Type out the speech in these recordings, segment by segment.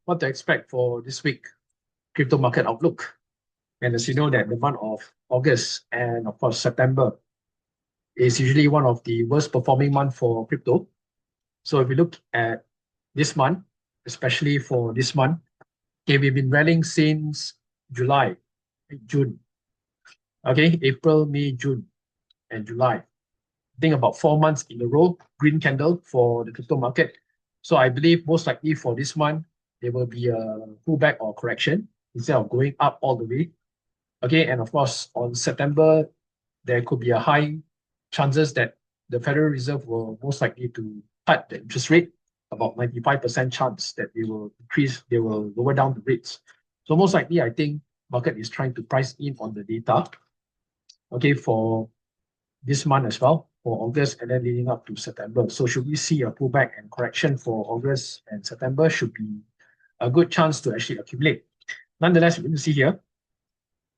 what to expect for this week crypto market outlook. And as you know that the month of August and of course September is usually one of the worst performing month for crypto. So if we look at this month, especially for this month, okay, we've been rallying since July, June, okay, April, May, June, and July. I think about 4 months in a row, green candle for the crypto market. So I believe most likely for this month, there will be a pullback or correction instead of going up all the way. Okay, and of course, on September, there could be a high chances that the Federal Reserve will most likely to cut the interest rate, about 95% chance that they will lower down the rates. So most likely, I think market is trying to price in on the data, okay, for this month as well, for August and then leading up to September. So should we see a pullback and correction for August and September, should be a good chance to actually accumulate. Nonetheless, we're going to see here.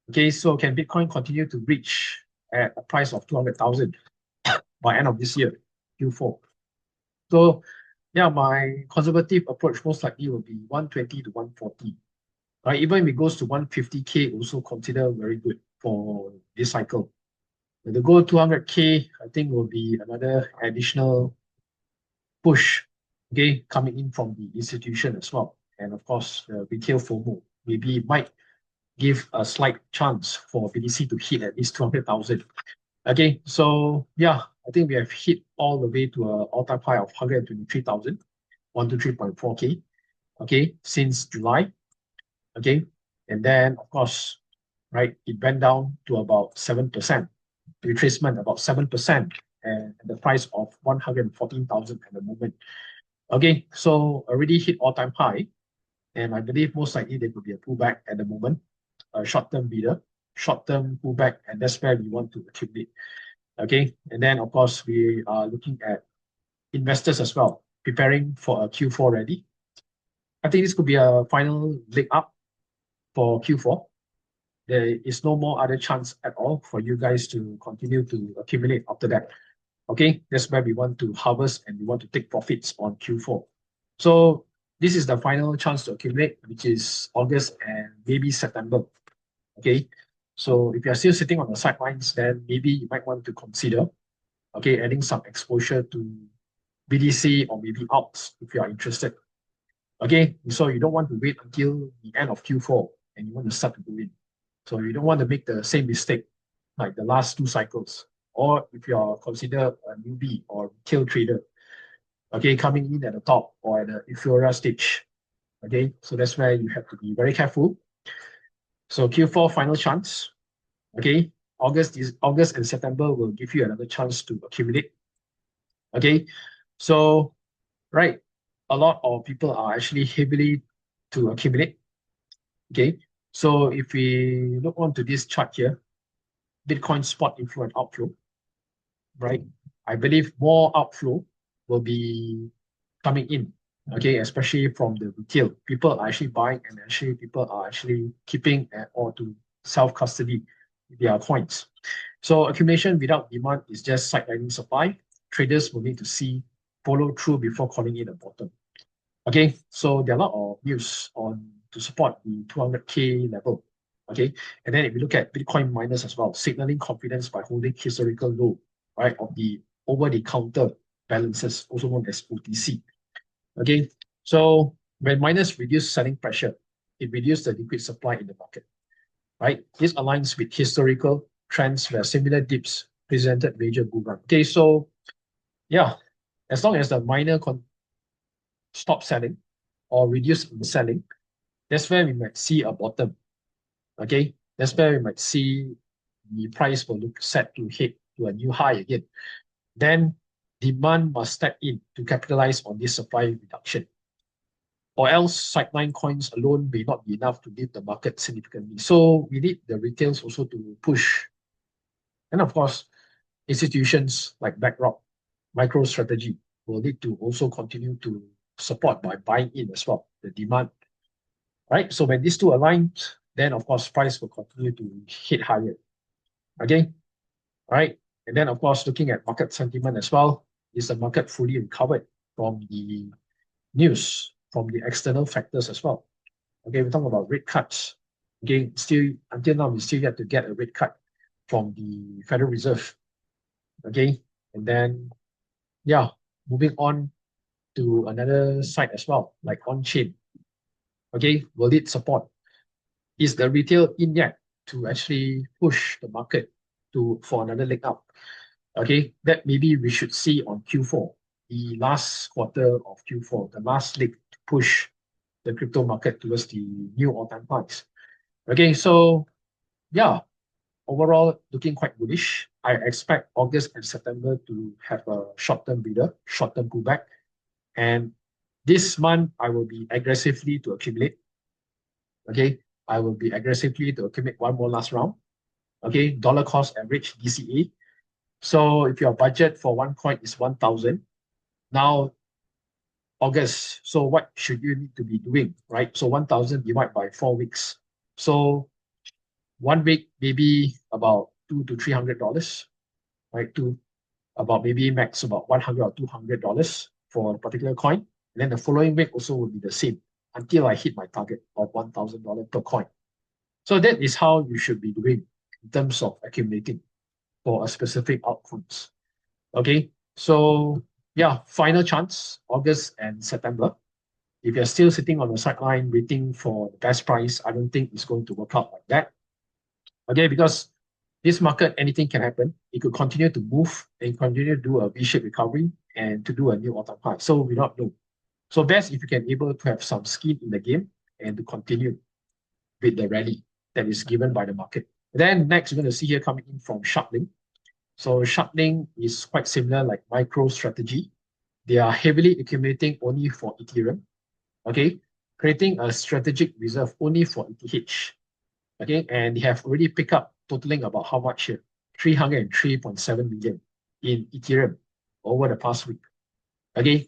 Okay, so can Bitcoin continue to reach at a price of 200,000 by end of this year, Q4? So yeah, my conservative approach most likely will be 120 to 140. Right, even if it goes to 150K, also consider very good for this cycle. The goal 200K, I think, will be another additional push, okay, coming in from the institution as well. And of course, the retail FOMO maybe might give a slight chance for BTC to hit at least 200,000. Okay, so yeah, I think we have hit all the way to an all-time high of 123,000, 123.4K, okay, since July. Okay, and then of course, right, it went down to about 7%, retracement about 7%, and the price of 114,000 at the moment. Okay, so already hit all-time high, and I believe most likely there could be a pullback at the moment, a short-term bidder, short-term pullback, and that's where we want to accumulate. Okay, and then of course we are looking at investors as well, preparing for a Q4 ready. I think this could be a final leg up for Q4. There is no more other chance at all for you guys to continue to accumulate after that. Okay, that's where we want to harvest and we want to take profits on Q4. So this is the final chance to accumulate, which is August and maybe September. Okay, so if you're still sitting on the sidelines, then maybe you might want to consider, okay, adding some exposure to BTC or maybe ALTs if you are interested. Okay, so you don't want to wait until the end of Q4 and you want to start to do it. So you don't want to make the same mistake like the last 2 cycles. Or if you are considered a newbie or retail trader, okay, coming in at the top or at the inferior stage. Okay, so that's where you have to be very careful. So Q4 final chance. Okay, August and September will give you another chance to accumulate. Okay, so right, a lot of people are actually heavily to accumulate. Okay, so if we look onto this chart here, Bitcoin spot inflow and outflow, right? I believe more outflow will be coming in, okay, especially from the retail. People are actually buying and actually people are actually keeping or to self-custody their coins. So accumulation without demand is just sidelining supply. Traders will need to follow through before calling it a bottom. Okay, so there are a lot of news on to support the 200K level. Okay, and then if we look at Bitcoin miners as well, signaling confidence by holding historical low, right, of the over-the-counter balances, also known as OTC. Okay, so when miners reduce selling pressure, it reduces the liquid supply in the market, right? This aligns with historical trends where similar dips presented major bull run. Okay, so yeah, as long as the miner stop selling or reduce in selling, that's where we might see a bottom. Okay, that's where we might see the price will look set to hit to a new high again. Then demand must step in to capitalize on this supply reduction. Or else sideline coins alone may not be enough to lift the market significantly. So we need the retails also to push. And of course, institutions like BlackRock, MicroStrategy will need to also continue to support by buying in as well, the demand. Right? So when these two align, then of course price will continue to hit higher. Okay? Right? And then of course looking at market sentiment as well, is the market fully recovered from the news from the external factors as well. Okay, we're talking about rate cuts. Again, still until now, we still yet to get a rate cut from the Federal Reserve. Okay, and then yeah, moving on to another side as well, like on-chain. Okay, will it support? Is the retail in yet to actually push the market for another leg up? Okay, that maybe we should see on Q4, the last quarter of Q4, the last leg to push the crypto market towards the new all-time highs. Okay, so yeah, overall looking quite bullish. I expect August and September to have a short-term breather, short-term pullback. And this month, I will be aggressively to accumulate. Okay, I will be aggressively to accumulate one more last round. Okay, dollar cost average DCA. So if your budget for one coin is 1,000, now August, so what should you need to be doing, right? So 1,000 divided by 4 weeks. So 1 week, maybe about $200 to $300, right? To about maybe max about $100 or $200 for a particular coin. And then the following week also will be the same until I hit my target of $1,000 per coin. So that is how you should be doing in terms of accumulating for a specific altcoins. Okay, so yeah, final chance, August and September. If you're still sitting on the sideline waiting for the best price, I don't think it's going to work out like that. Okay, because this market, anything can happen. It could continue to move and continue to do a V-shaped recovery and to do a new all-time high. So we don't know. So best if you can able to have some skin in the game and to continue with the rally that is given by the market. Then next, we're going to see here coming in from 𝗧𝗶𝗺𝗀𝘀. So 𝗧𝗶𝗺𝗀𝘀 is quite similar like MicroStrategy. They are heavily accumulating only for Ethereum. Okay, creating a strategic reserve only for ETH. Okay, and they have already picked up totaling about how much here? 303.7 million in Ethereum over the past week. Okay,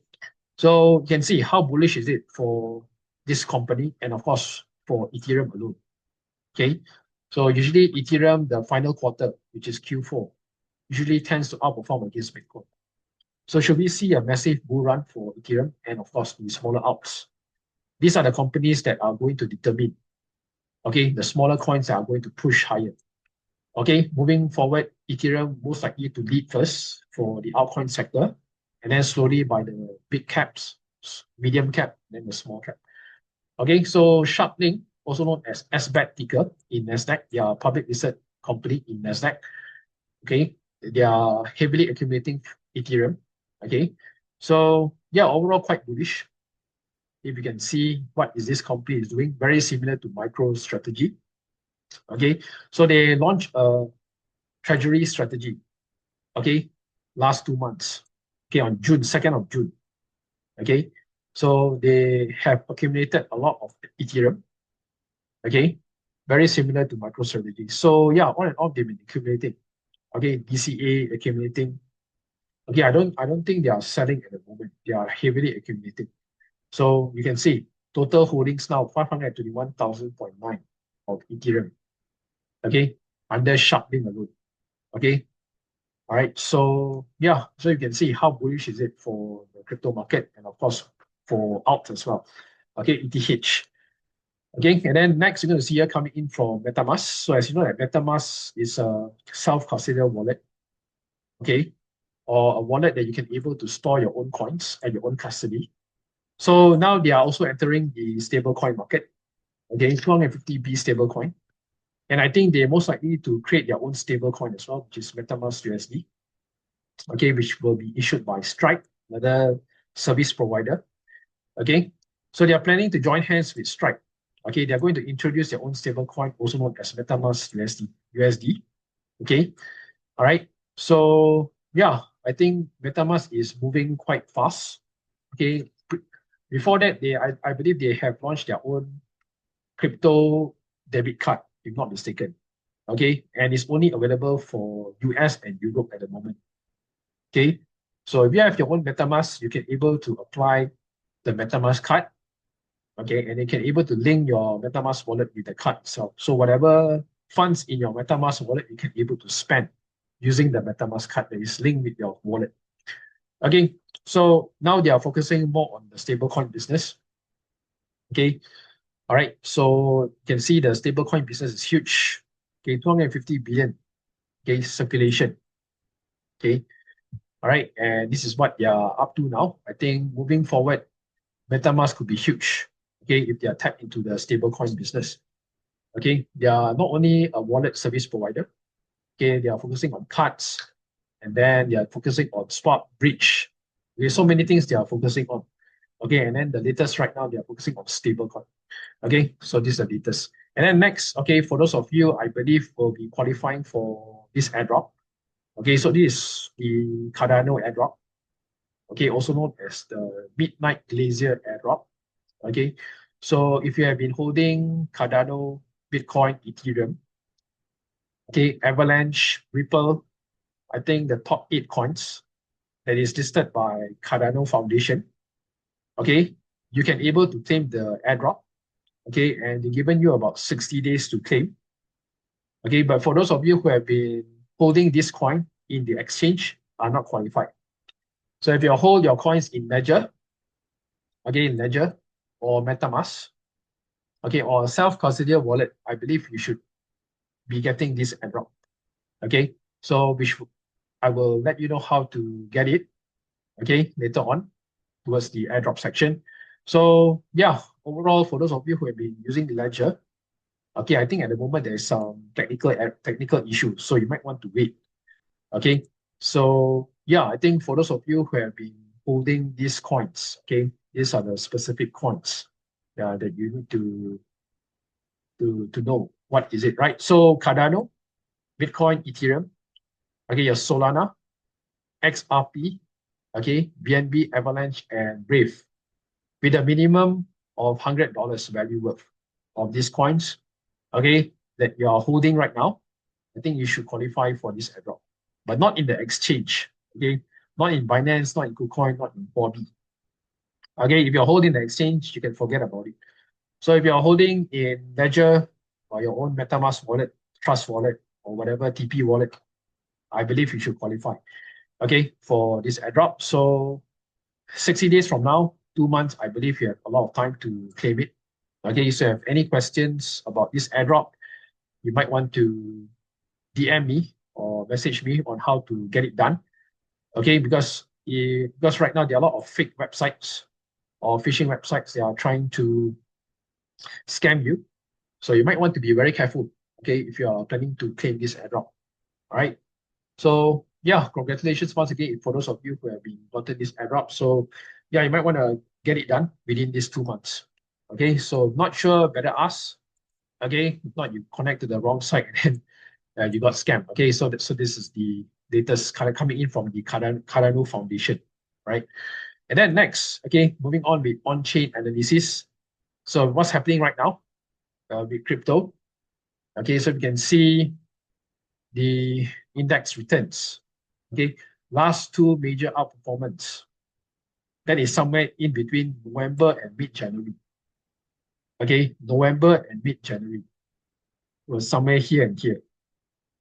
so you can see how bullish is it for this company and of course for Ethereum alone. Okay, so usually Ethereum, the final quarter, which is Q4, usually tends to outperform against Bitcoin. So should we see a massive bull run for Ethereum and of course the smaller alts? These are the companies that are going to determine, okay, the smaller coins that are going to push higher. Okay, moving forward, Ethereum most likely to lead first for the altcoin sector, and then slowly by the big caps, medium cap, then the small cap. Okay, so 𝗧𝗶𝗺𝗀𝘀, also known as 𝗧𝗶𝗺 ticker in Nasdaq, they are a public listed company in Nasdaq. Okay, they are heavily accumulating Ethereum. Okay, so yeah, overall quite bullish. If you can see what is this company is doing, very similar to MicroStrategy. Okay, so they launched a treasury strategy. Okay, last 2 months. Okay, on June 2nd of June. Okay, so they have accumulated a lot of Ethereum. Okay, very similar to MicroStrategy. So yeah, on and off they've been accumulating. Okay, DCA accumulating. Okay, I don't think they are selling at the moment. They are heavily accumulating. So you can see total holdings now 521,000.9 of Ethereum. Okay, under 𝗧𝗶𝗺𝗀𝘀 alone. Okay, all right. So yeah, so you can see how bullish is it for the crypto market and of course for alt as well. Okay, ETH. Okay, and then next you're going to see here coming in from MetaMask. So as you know, that MetaMask is a self-custodial wallet. Okay, or a wallet that you can able to store your own coins at your own custody. So now they are also entering the stablecoin market. Okay, 250B stablecoin. And I think they're most likely to create their own stablecoin as well, which is MetaMask USD. Okay, which will be issued by Stripe, another service provider. Okay, so they are planning to join hands with Stripe. Okay, they are going to introduce their own stablecoin, also known as MetaMask USD. Okay, all right. So yeah, I think MetaMask is moving quite fast. Okay, before that, I believe they have launched their own crypto debit card, if not mistaken. Okay, and it's only available for US and Europe at the moment. Okay, so if you have your own MetaMask, you can able to apply the MetaMask card. Okay, and you can able to link your MetaMask wallet with the card itself. So whatever funds in your MetaMask wallet, you can able to spend using the MetaMask card that is linked with your wallet. Okay, so now they are focusing more on the stablecoin business. Okay. All right. So you can see the stablecoin business is huge. Okay, 250 billion. Okay, circulation. Okay. All right. And this is what they are up to now. I think moving forward, MetaMask could be huge. Okay, if they are tapped into the stablecoin business. Okay, they are not only a wallet service provider. Okay, they are focusing on cards, and then they are focusing on swap, bridge. Okay, so many things they are focusing on. Okay, and then the latest right now they are focusing on stablecoin. Okay, so this is the latest. And then next, okay, for those of you I believe will be qualifying for this airdrop. Okay, so this is the Cardano airdrop. Okay, also known as the Midnight Glacier airdrop. Okay, so if you have been holding Cardano, Bitcoin, Ethereum, okay, Avalanche, Ripple, I think the top 8 coins that is listed by Cardano Foundation, okay, you can able to claim the airdrop, okay, and they're giving you about 60 days to claim, okay, but for those of you who have been holding this coin in the exchange are not qualified. So if you hold your coins in Ledger, okay, in Ledger or MetaMask, okay, or a self-custodial wallet, I believe you should be getting this airdrop, okay, so which I will let you know how to get it, okay, later on towards the airdrop section. So yeah, overall, for those of you who have been using Ledger, okay, I think at the moment there's some technical issues, so you might want to wait. Okay, so yeah, I think for those of you who have been holding these coins, okay, these are the specific coins that you need to know what is it, right? So Cardano, Bitcoin, Ethereum, okay, your Solana, XRP, okay, BNB, Avalanche, and Brave, with a minimum of $100 value worth of these coins, okay, that you are holding right now. I think you should qualify for this airdrop, but not in the exchange, okay, not in Binance, not in KuCoin, not in Huobi. Okay, if you're holding the exchange, you can forget about it. So if you're holding in Ledger or your own MetaMask wallet, Trust wallet, or whatever TP wallet, I believe you should qualify, okay, for this airdrop. So 60 days from now, 2 months, I believe you have a lot of time to claim it. Okay, so if you have any questions about this airdrop, you might want to DM me or message me on how to get it done. Okay, because right now there are a lot of fake websites or phishing websites. They are trying to scam you, so you might want to be very careful. Okay, if you are planning to claim this airdrop. All right. So yeah, congratulations once again for those of you who have been gotten this airdrop. So yeah, you might want to get it done within these 2 months. Okay, so not sure, better ask. Okay, if not you connect to the wrong site and then you got scammed. Okay, so this is the latest kind of coming in from the Cardano Foundation, right? And then next, okay, moving on with on-chain analysis. So what's happening right now with crypto? Okay, so you can see the index returns. Okay, last two major outperformance. That is somewhere in between November and mid-January. Okay, November and mid-January was somewhere here and here.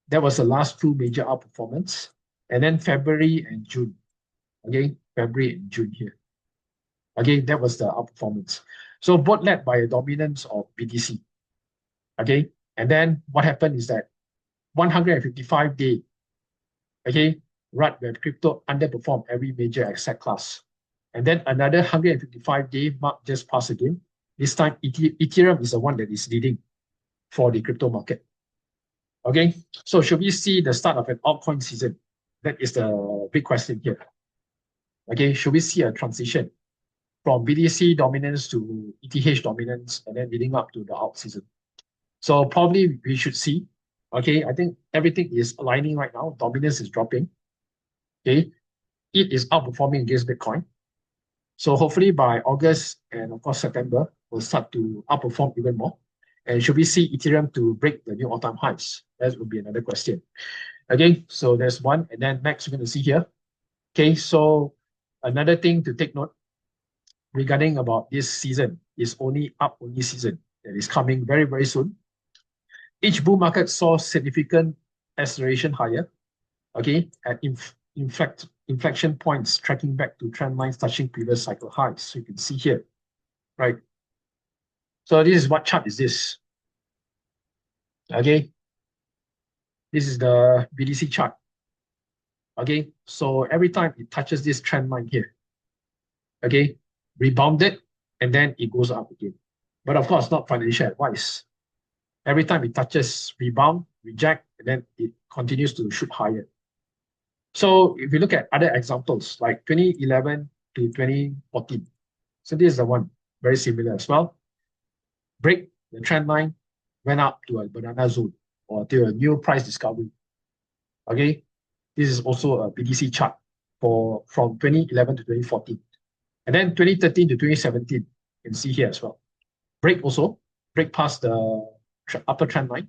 That was the last two major outperformance. And then February and June. Okay, February and June here. Okay, that was the outperformance. So both led by a dominance of BTC. Okay, and then what happened is that 155-day, okay, run where crypto underperformed every major asset class. And then another 155-day mark just passed again. This time, Ethereum is the one that is leading for the crypto market. Okay, so should we see the start of an altcoin season? That is the big question here. Okay, should we see a transition from BTC dominance to ETH dominance and then leading up to the alt season? So probably we should see. Okay, I think everything is aligning right now. Dominance is dropping. Okay, it is outperforming against Bitcoin. So hopefully by August and of course September, we'll start to outperform even more. And should we see Ethereum to break the new all-time highs? That would be another question. Okay, so there's one. And then next, we're going to see here. Okay, so another thing to take note regarding about this season is only season that is coming very, very soon. Each bull market saw significant acceleration higher, okay, at inflection points tracking back to trend lines touching previous cycle highs. So you can see here, right? So this is what chart is this? Okay, this is the BDC chart. Okay, so every time it touches this trend line here, okay, rebounded, and then it goes up again. But of course, not financial advice. Every time it touches rebound, reject, and then it continues to shoot higher. So if you look at other examples like 2011 to 2014, so this is the one very similar as well. Break the trend line, went up to a banana zone or to a new price discovery. Okay, this is also a BDC chart from 2011 to 2014, and then 2013 to 2017. You can see here as well. Break past the upper trend line,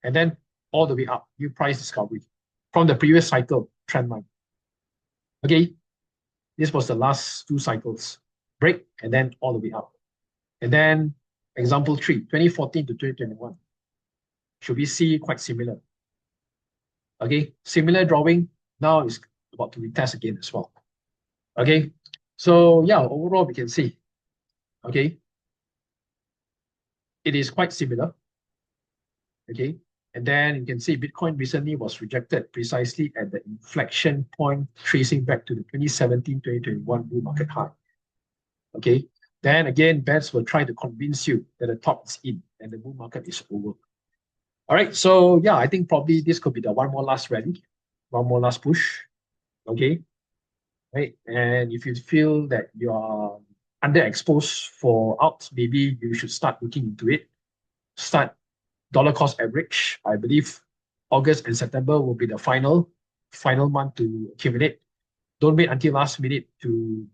and then all the way up, new price discovery from the previous cycle trend line. Okay, this was the last two cycles. Break and then all the way up. And then example 3, 2014 to 2021. Should we see quite similar? Okay, similar drawing now is about to retest again as well. Okay, so yeah, overall we can see, okay, it is quite similar. Okay, and then you can see Bitcoin recently was rejected precisely at the inflection point, tracing back to the 2017-2021 bull market high. Okay, then again, banks will try to convince you that the top is in and the bull market is over. All right, so yeah, I think probably this could be the one more last rally, one more last push. Okay, right, and if you feel that you are underexposed for alts, maybe you should start looking into it. Start dollar cost average. I believe August and September will be the final month to accumulate. Don't wait until last minute to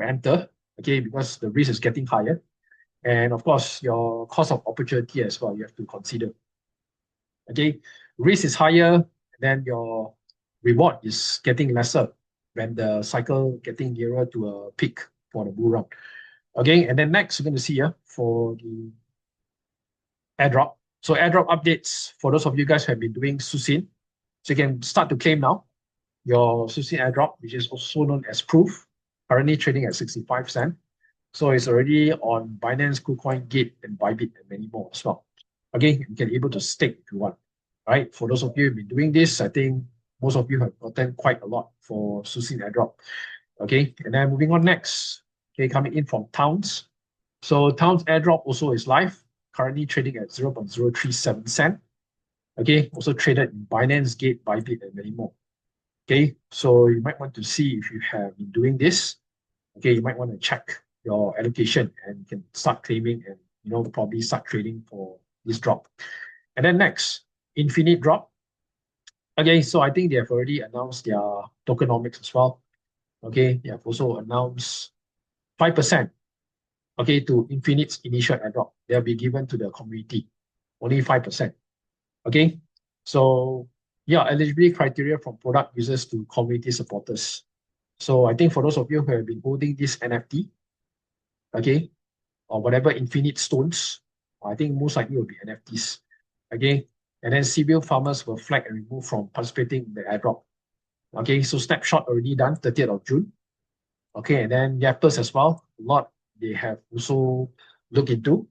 enter, okay, because the risk is getting higher. And of course, your cost of opportunity as well, you have to consider. Okay, risk is higher, then your reward is getting lesser when the cycle getting nearer to a peak for the bull run. Okay, and then next we're going to see here for the airdrop. So airdrop updates for those of you guys who have been doing 𝗧𝗺. So you can start to claim now your 𝗧𝗺 airdrop, which is also known as Proof, currently trading at 65 cents. So it's already on Binance, KuCoin, Gate, and Bybit, and many more as well. Okay, you can be able to stake if you want. All right, for those of you who've been doing this, I think most of you have gotten quite a lot for 𝗧𝗺 airdrop. Okay, and then moving on next. Okay, coming in from Towns. So Towns airdrop also is live, currently trading at 0.037 cent. Okay, also traded in Binance, Gate, Bybit, and many more. Okay, so you might want to see if you have been doing this. Okay, you might want to check your allocation and you can start claiming and probably start trading for this drop. And then next, Infinite drop. Okay, so I think they have already announced their tokenomics as well. Okay, they have also announced 5%. Okay, to Infinite's initial airdrop, they'll be given to the community. Only 5%. Okay, so yeah, eligibility criteria from product users to community supporters. So I think for those of you who have been holding this NFT, okay, or whatever Infinite stones, I think most likely will be NFTs. Okay, and then civil farmers were flagged and removed from participating in the airdrop. Okay, so snapshot already done, 30th of June. Okay, and then Yappers as well, a lot they have also looked into.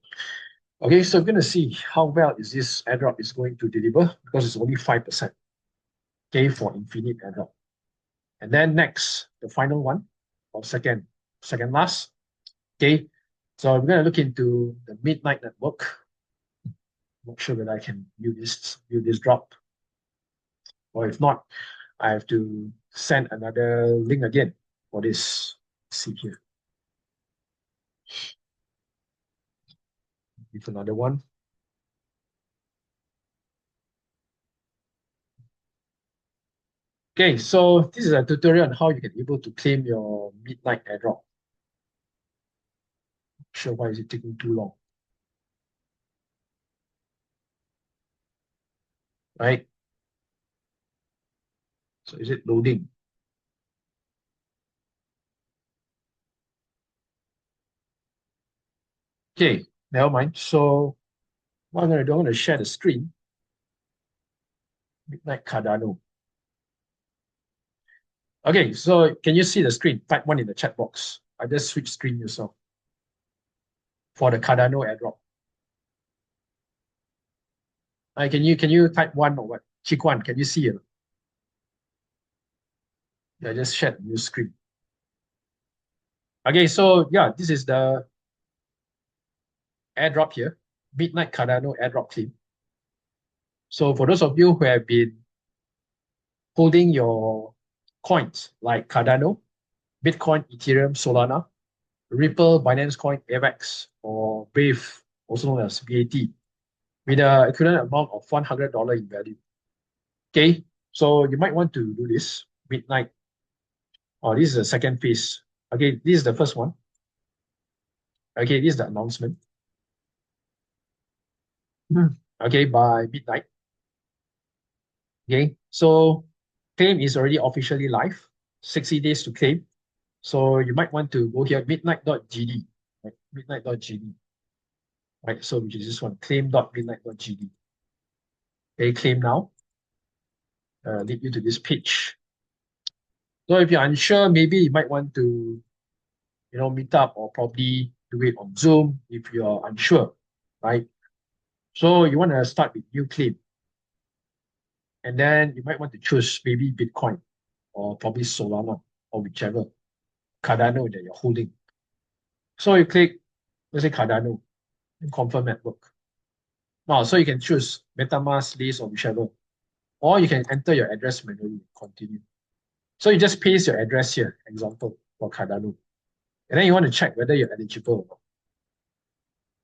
Okay, so we're going to see how well is this airdrop is going to deliver because it's only 5%. Okay, for Infinite airdrop. And then next, the final one, or second last. Okay, so we're going to look into the Midnight Network. Not sure whether I can view this drop, or if not, I have to send another link again for this. Let's see here. Give another one. Okay, so this is a tutorial on how you can able to claim your Midnight airdrop. Not sure why is it taking too long. Right? So is it loading? Okay, never mind. So what I'm going to do, I'm going to share the screen. Midnight Cardano. Okay, so can you see the screen? Type 1 in the chat box. I just switch screen yourself. for the Cardano airdrop. Can you type one or what? 𝗧𝗺𝗀𝗁, can you see it? Yeah, just share the new screen. Okay, so yeah, this is the airdrop here. Midnight Cardano airdrop claim. So for those of you who have been holding your coins like Cardano, Bitcoin, Ethereum, Solana, Ripple, Binance Coin, AVAX, or Brave, also known as BAT, with an equivalent amount of $100 in value. Okay, so you might want to do this midnight. Oh, this is the second phase. Okay, this is the first one. Okay, this is the announcement. Okay, by midnight. Okay, so claim is already officially live. 60 days to claim. So you might want to go here, midnight.gd, right? Midnight.gd. Right, so which is this one, claim.midnight.gd. Okay, claim now. Lead you to this page. So if you're unsure, maybe you might want to, meet up or probably do it on Zoom if you're unsure, right? So you want to start with new claim. And then you might want to choose maybe Bitcoin or probably Solana or whichever Cardano that you're holding. So you click, let's say Cardano, and confirm network. Now, so you can choose MetaMask, Lace, or whichever. Or you can enter your address manually, continue. So you just paste your address here, example, for Cardano. And then you want to check whether you're eligible or not.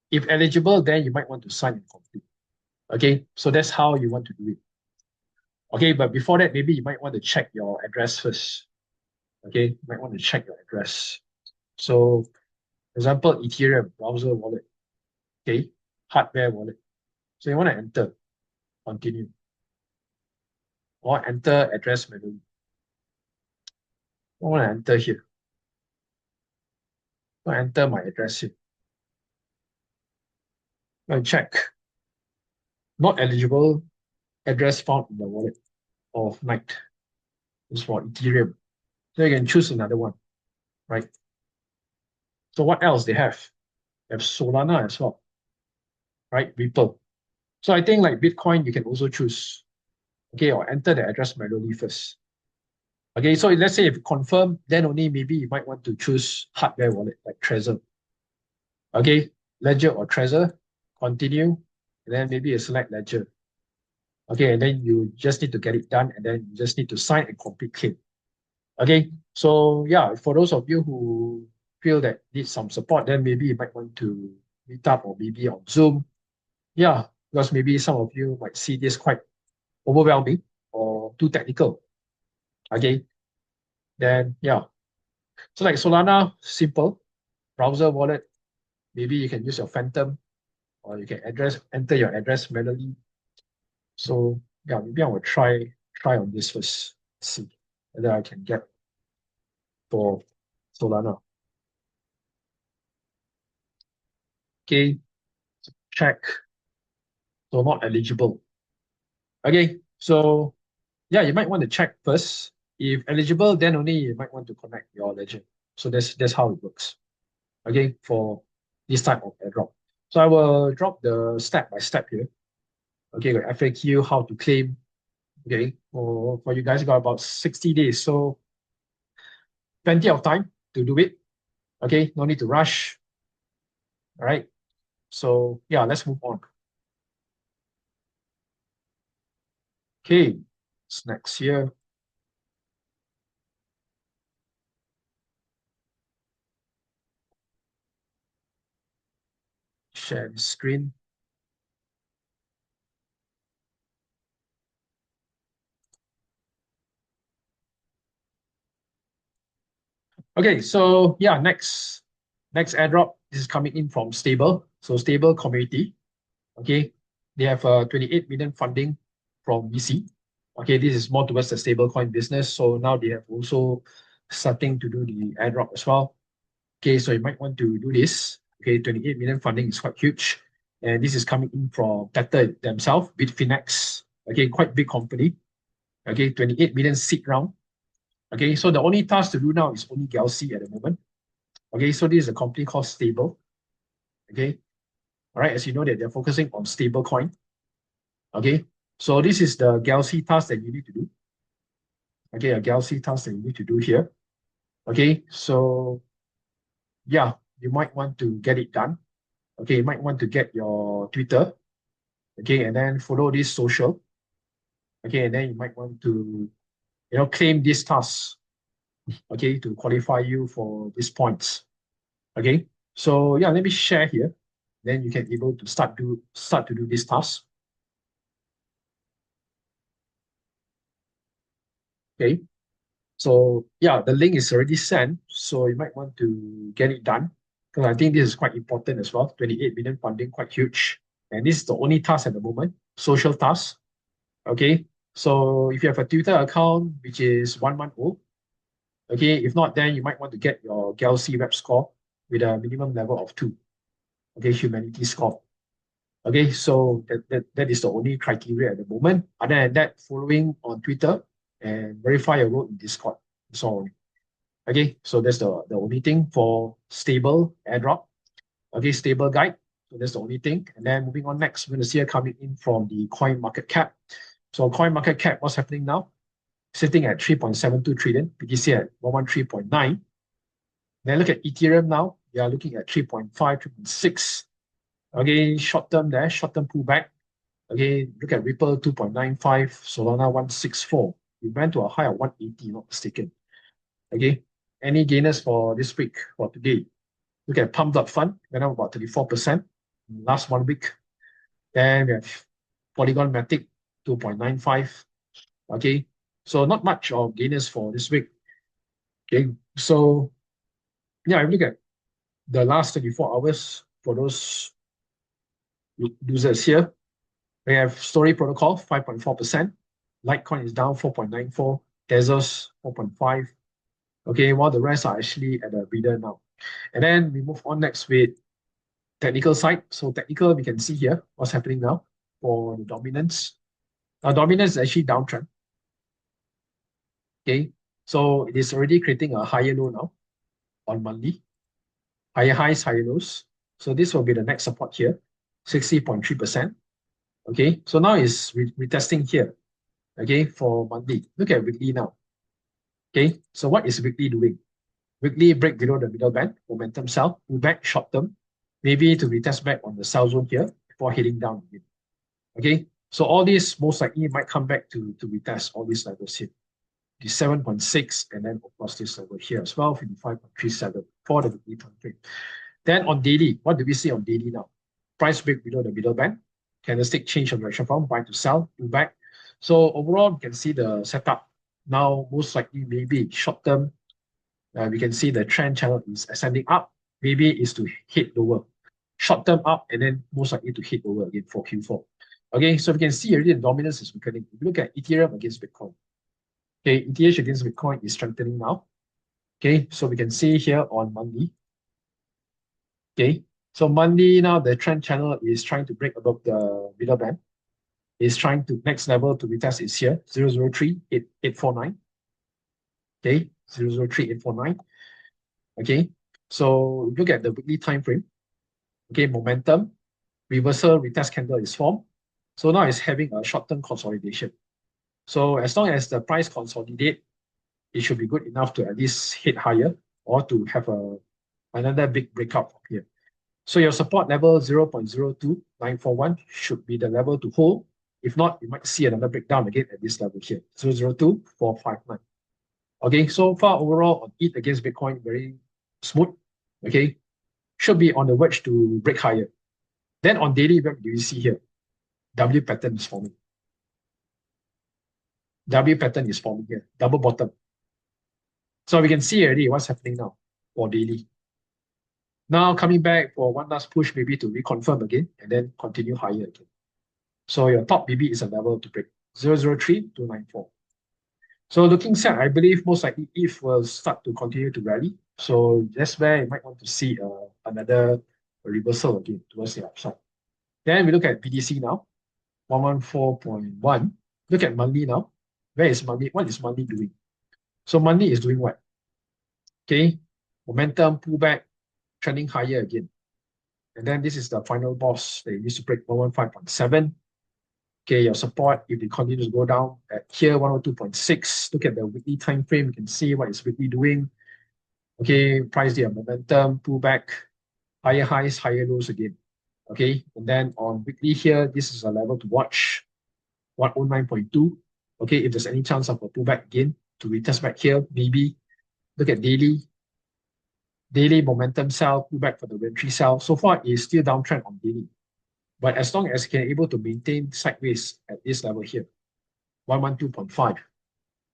If eligible, then you might want to sign and complete. Okay, so that's how you want to do it. Okay, but before that, maybe you might want to check your address first. Okay, you might want to check your address. So, for example, Ethereum, browser wallet. Okay, hardware wallet. So you want to enter, continue. Or enter address manually. I want to enter here. I enter my address here. I check. Not eligible address found in the wallet of night. It's for Ethereum. So you can choose another one, right? So what else they have? They have Solana as well, right? Ripple. So I think like Bitcoin, you can also choose, okay, or enter the address manually first. Okay, so let's say if you confirm, then only maybe you might want to choose hardware wallet like Trezor. Okay, Ledger or Trezor, continue, and then maybe you select Ledger. Okay, and then you just need to get it done, and then you just need to sign and complete claim. Okay, so yeah, for those of you who feel that need some support, then maybe you might want to meet up or maybe on Zoom. Yeah, because maybe some of you might see this quite overwhelming or too technical. Okay, then yeah. So like Solana, simple, browser wallet. Maybe you can use your Phantom or you can enter your address manually. So yeah, maybe I will try on this first. See whether I can get for Solana. Okay, check. So not eligible. Okay, so yeah, you might want to check first. If eligible, then only you might want to connect your ledger. So that's how it works. Okay, for this type of airdrop. So I will drop the step by step here. Okay, got FAQ, how to claim. Okay, for you guys, got about 60 days. So plenty of time to do it. Okay, no need to rush. All right. So yeah, let's move on. Okay, what's next here? Share the screen. Okay, so yeah, next airdrop. This is coming in from Stable. So Stable Community. Okay, they have 28 million funding from VC. Okay, this is more towards the stablecoin business. So now they have also starting to do the airdrop as well. Okay, so you might want to do this. Okay, 28 million funding is quite huge. And this is coming in from Tether themselves, Bitfinex. Okay, quite big company. Okay, 28 million seed round. Okay, so the only task to do now is only Galxe at the moment. Okay, so this is a company called Stable. Okay. All right. As you know that they're focusing on stable coin. Okay. So this is the Galxe task that you need to do. Okay, a Galxe task that you need to do here. Okay. So yeah, you might want to get it done. Okay, you might want to get your Twitter. Okay, and then follow this social. Okay, and then you might want to, claim this task. Okay, to qualify you for these points. Okay, so yeah, let me share here. Then you can able to start to do this task. Okay, so yeah, the link is already sent, so you might want to get it done because I think this is quite important as well. 28 million funding, quite huge, and this is the only task at the moment, social task. Okay, so if you have a Twitter account which is 1 month old, okay, if not, then you might want to get your Galxe web score with a minimum level of 2. Okay, humanity score. Okay, so that is the only criteria at the moment. Other than that, following on Twitter and verify your role in Discord. So, okay, so that's the only thing for stable airdrop. Okay, stable guide. So that's the only thing. And then moving on next, we're going to see it coming in from the coin market cap. So coin market cap, what's happening now? Sitting at 3.72 trillion, BTC at 113.9. Then look at Ethereum now. We are looking at 3.5, 3.6. Okay, short term there, short term pullback. Okay, look at Ripple 2.95, Solana 164. We went to a high of 180, not mistaken. Okay, any gainers for this week, for today? Look at Pump.Fund, went up about 34% in the last 1 week. Then we have Polygon Matic 2.95. Okay, so not much of gainers for this week. Okay, so yeah, if you look at the last 24 hours for those users here, we have Story Protocol 5.4%, Litecoin is down 4.94, Tezos 4.5. Okay, while the rest are actually at a breather now. And then we move on next with technical side. So technical, we can see here what's happening now for the dominance. Now dominance is actually downtrend. Okay, so it is already creating a higher low now on monthly. Higher highs, higher lows. So this will be the next support here, 60.3%. Okay, so now it's retesting here. Okay, for monthly. Look at weekly now. Okay, so what is weekly doing? Weekly break below the middle band, momentum sell, pull back short term, maybe to retest back on the sell zone here before heading down again. Okay, so all these most likely might come back to retest all these levels here. The 7.6 and then of course this level here as well, 55.37 for the weekly time frame. Then on daily, what do we see on daily now? Price break below the middle band, candlestick change of direction from buy to sell, pull back. So overall, you can see the setup. Now, most likely, maybe short term, we can see the trend channel is ascending up. Maybe is to hit lower. Short term up, and then most likely to hit lower again for Q4. Okay, so we can see already the dominance is weakening. If you look at Ethereum against Bitcoin, okay, ETH against Bitcoin is strengthening now. Okay, so we can see here on monthly. Okay, so monthly now the trend channel is trying to break above the middle band. Is trying to next level to retest is here 0.03849. Okay, 0.03849. Okay, so look at the weekly time frame. Okay, momentum reversal retest candle is formed. So now it's having a short-term consolidation. So as long as the price consolidate, it should be good enough to at least hit higher or to have another big breakout from here. So your support level 0.02941 should be the level to hold. If not, you might see another breakdown again at this level here, 0.02459. Okay, so far overall on ETH against Bitcoin, very smooth. Okay, should be on the verge to break higher. Then on daily, what do you see here? W pattern is forming. W pattern is forming here, double bottom. So we can see already what's happening now for daily. Now coming back for one last push, maybe to reconfirm again and then continue higher again. So your top maybe is a level to break 0.03294. So looking set, I believe most likely ETH will start to continue to rally. So that's where you might want to see another reversal again towards the upside. Then we look at BTC now, 114.1. Look at monthly now. Where is monthly? What is monthly doing? So monthly is doing what? Okay, momentum pullback, trending higher again. And then this is the final boss that needs to break 115.7. Okay, your support, if it continues to go down at here, 102.6. Look at the weekly time frame. You can see what is weekly doing. Okay, price there, momentum, pullback, higher highs, higher lows again. Okay, and then on weekly here, this is a level to watch, 109.2. Okay, if there's any chance of a pullback again to retest back here, maybe. Look at daily. Daily momentum sell, pullback for the entry sell. So far, it's still downtrend on daily. But as long as you can able to maintain sideways at this level here, 112.5,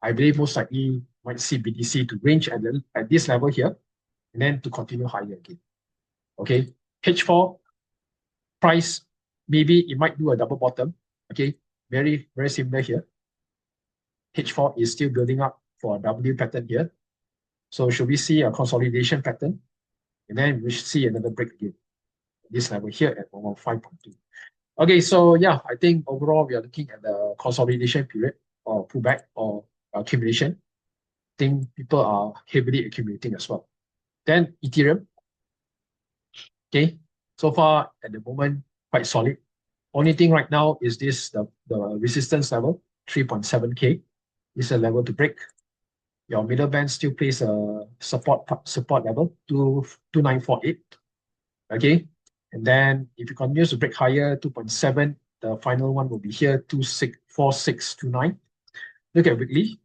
I believe most likely might see BTC to range at this level here, and then to continue higher again. Okay, H4 price, maybe it might do a double bottom. Okay, very, very similar here. H4 is still building up for a W pattern here. So should we see a consolidation pattern? And then we should see another break again. This level here at 115.2. Okay, so yeah, I think overall we are looking at the consolidation period or pullback or accumulation. I think people are heavily accumulating as well. Then Ethereum. Okay, so far at the moment, quite solid. Only thing right now is this, the resistance level, 3.7K. This is a level to break. Your middle band still plays a support level, 2948. Okay, and then if you continue to break higher, 2.7, the final one will be here, 4629. Look at weekly.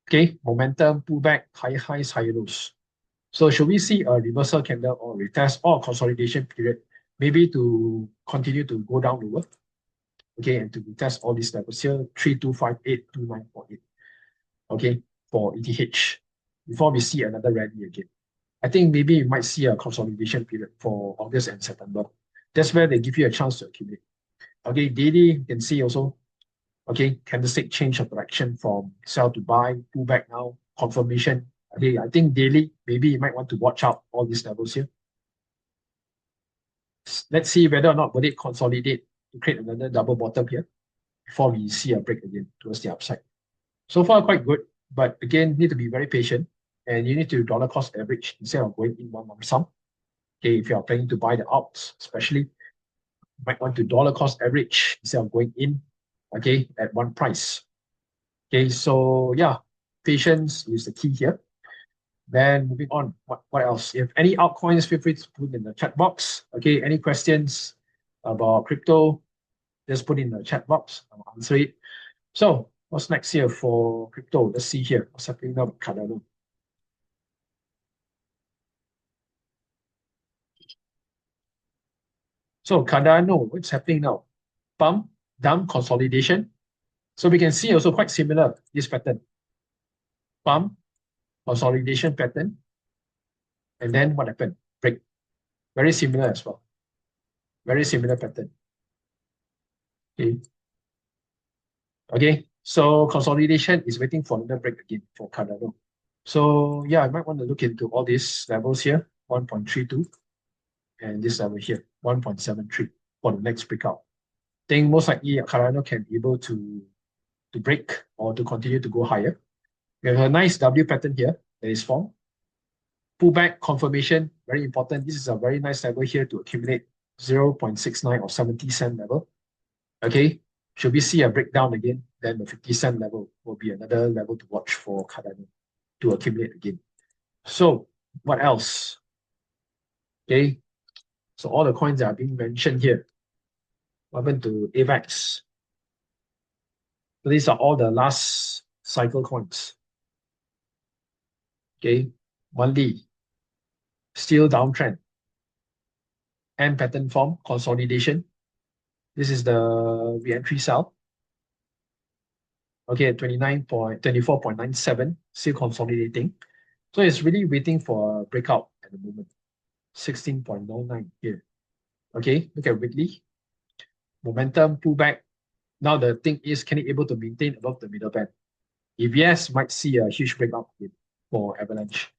Okay, momentum, pullback, higher highs, higher lows. So should we see a reversal candle or retest or consolidation period, maybe to continue to go down lower? Okay, and to retest all these levels here, 3258, 2948. Okay, for ETH, before we see another rally again. I think maybe you might see a consolidation period for August and September. That's where they give you a chance to accumulate. Okay, daily, you can see also, okay, candlestick change of direction from sell to buy, pullback now, confirmation. Okay, I think daily, maybe you might want to watch out all these levels here. Let's see whether or not will it consolidate to create another double bottom here before we see a break again towards the upside. So far, quite good, but again, need to be very patient, and you need to dollar cost average instead of going in one lump sum. Okay, if you are planning to buy the alts, especially, you might want to dollar cost average instead of going in, okay, at one price. Okay, so yeah, patience is the key here. Then moving on, what else? If any altcoins, feel free to put in the chat box. Okay, any questions about crypto, just put in the chat box. I'll answer it. So what's next here for crypto? Let's see here. What's happening now with Cardano? So Cardano, what's happening now? Pump, dump, consolidation. So we can see also quite similar, this pattern. Pump, consolidation pattern. And then what happened? Break. Very similar as well. Very similar pattern. Okay. Okay, so consolidation is waiting for another break again for Cardano. So yeah, I might want to look into all these levels here, 1.32, and this level here, 1.73 for the next breakout. I think most likely Cardano can be able to break or to continue to go higher. We have a nice W pattern here that is formed. Pullback confirmation, very important. This is a very nice level here to accumulate 0.69 or 70 cent level. Okay, should we see a breakdown again, then the 50 cent level will be another level to watch for Cardano to accumulate again. So what else? Okay, so all the coins that are being mentioned here. What happened to AVAX? So these are all the last cycle coins. Okay, monthly, still downtrend. And pattern form, consolidation. This is the re-entry sell. Okay, 24.97, still consolidating. So it's really waiting for a breakout at the moment. 16.09 here. Okay, look at weekly. Momentum, pullback. Now the thing is, can it able to maintain above the middle band? If yes, might see a huge breakout for Avalanche.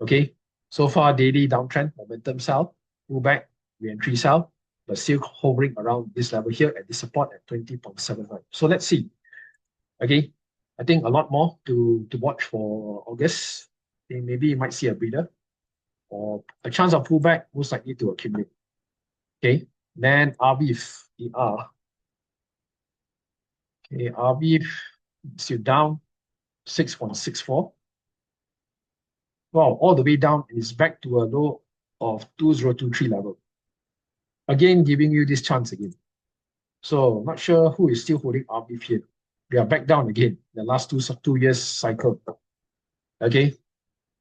Okay, so far daily downtrend, momentum sell, pullback, re-entry sell, but still hovering around this level here at the support at 20.79. So let's see. Okay, I think a lot more to watch for August. I think maybe you might see a breather or a chance of pullback, most likely to accumulate. Okay, then RBIF, ER. Okay, RBIF still down 6.64. Wow, all the way down, and it's back to a low of 2023 level. Again, giving you this chance again. So not sure who is still holding RBIF here. We are back down again, the last two years cycle. Okay,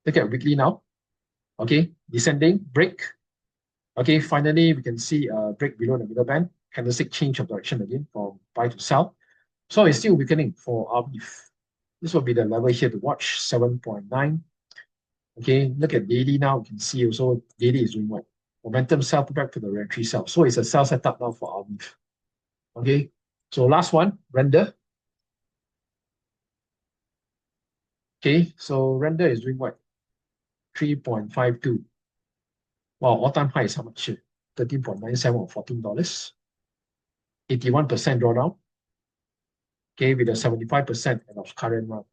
look at weekly now. Okay, descending, break. Okay, finally we can see a break below the middle band. Candlestick change of direction again from buy to sell. So it's still weakening for RBIF. This will be the level here to watch, 7.9. Okay, look at daily now. You can see also daily is doing what? Momentum sell back to the re-entry sell. So it's a sell setup now for RBIF. Okay, so last one, render. Okay, so render is doing what? 3.52. Wow, all-time high is how much? 13.97 or $14. 81% drawdown. Okay, with a 75% of current run.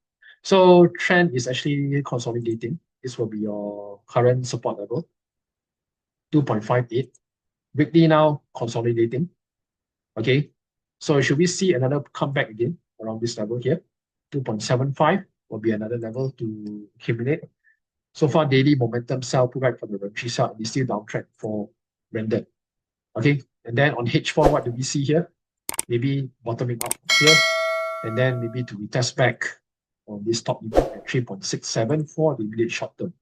So trend is actually consolidating. This will be your current support level, 2.58. Weekly now consolidating. Okay, so should we see another comeback again around this level here? 2.75 will be another level to accumulate. So far, daily momentum sell pullback for the re-entry sell, and it's still downtrend for render. Okay, and then on H4, what do we see here? Maybe bottoming out here, and then maybe to retest back on this top limit at 3.67 for the immediate short term.